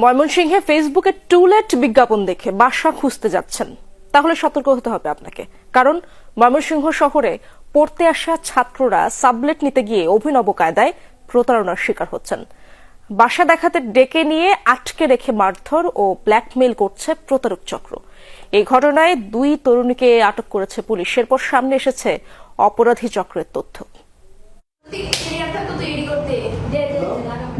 ময়মনসিংহে ফেসবুকে টুলেট বিজ্ঞাপন দেখে বাসা খুঁজতে যাচ্ছেন, তাহলে সতর্ক হতে হবে আপনাকে। কারণ ময়মনসিংহ শহরে পড়তে আসা ছাত্ররা সাবলেট নিতে গিয়ে অভিনব কায়দায় প্রতারণার শিকার হচ্ছেন। বাসা দেখাতে ডেকে নিয়ে আটকে রেখে মারধর ও ব্ল্যাকমেইল করছে প্রতারক চক্র। এই ঘটনায় 2 তরুণীকে আটক করেছে পুলিশ। এরপর সামনে এসেছে অপরাধী চক্রের তথ্য।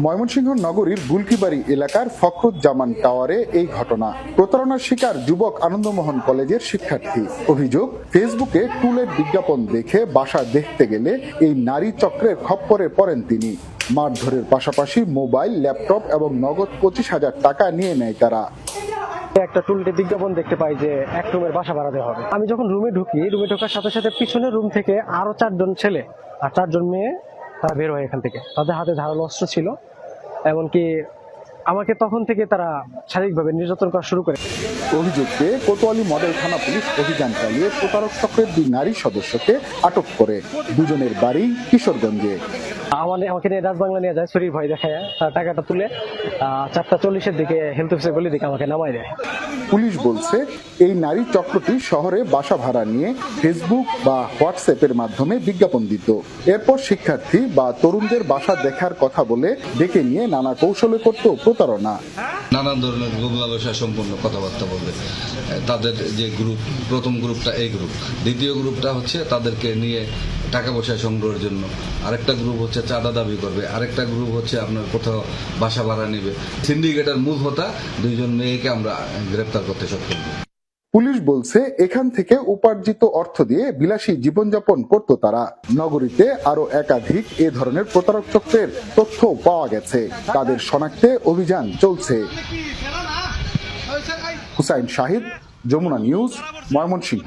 ময়মনসিংহ নগরীর বুলকিবাড়ি এলাকার ফখরুজ্জামান টাওয়ারে এই ঘটনা। প্রতারণার শিকার যুবক আনন্দমোহন কলেজের শিক্ষার্থী। অভিযোগ, ফেসবুকে টুলেট বিজ্ঞাপন দেখে বাসা দেখতে গেলে এই নারী চক্রের খপ্পরে পড়েন তিনি। মারধরের পাশাপাশি মোবাইল, ল্যাপটপ এবং নগদ 25,000 টাকা নিয়ে নেয় তারা। একটা টুলেটে বিজ্ঞাপন দেখতে পাই যে 1 রুমের বাসা ভাড়া দেওয়া হবে। আমি যখন রুমে ঢুকি, রুমে ঢোকার সাথে সাথে পিছনের রুম থেকে আরো 4 জন ছেলে আর 4 জন মেয়ে তারা বের হয় এখান থেকে। তাদের হাতে ধারালো অস্ত্র ছিল, এমনকি আমাকে তখন থেকে তারা শারীরিকভাবে নির্যাতন করা শুরু করে। অভিযোগ পেয়ে কোতোয়ালি মডেল থানা পুলিশ অভিযান চালিয়ে প্রতারক চক্রের 2 নারী সদস্যকে আটক করে। দুজনের বাড়ি কিশোরগঞ্জে। আমাকে নিয়ে রাজবাংলা নিয়ে যায়, চুরির ভয় দেখায়। তার টাকাটা তুলে 4:40-এর দিকে হেলথ অফিসের গলি দিকে আমাকে নামাই দেয়। পুলিশ বলছে, এই নারী চক্রটি শহরে বাসা ভাড়া নিয়ে ফেসবুক বা হোয়াটসঅ্যাপের মাধ্যমে বিজ্ঞাপন দিত। এরপর শিক্ষার্থী বা তরুণদের বাসা দেখার কথা বলে ডেকে নিয়ে নানা কৌশলে করত প্রতারণা। নানান ধরনের গোপনাবশা সম্পূর্ণ কথাবার্তা বলবে। তাদের যে গ্রুপ, প্রথম গ্রুপটা এই গ্রুপ, দ্বিতীয় গ্রুপটা হচ্ছে তাদেরকে নিয়ে টাকা পয়সা সংগ্রহের জন্য, আরেকটা গ্রুপ হচ্ছে চাঁদা দাবি করবে, আরেকটা গ্রুপ হচ্ছে আপনার কোথাও বাসা ভাড়া নেবে। সিন্ডিকেটের মূল হোতা 2 জন মেয়েকে আমরা গ্রেপ্তার করতে সক্ষম। পুলিশ বলছে, এখান থেকে উপার্জিত অর্থ দিয়ে বিলাসী জীবনযাপন করত তারা। নগরীতে আরো একাধিক এ ধরনের প্রতারক চক্রের তথ্য পাওয়া গেছে। তাদের শনাক্তে অভিযান চলছে। হুসাইন শাহিদ, যমুনা নিউজ, ময়মনসিংহ।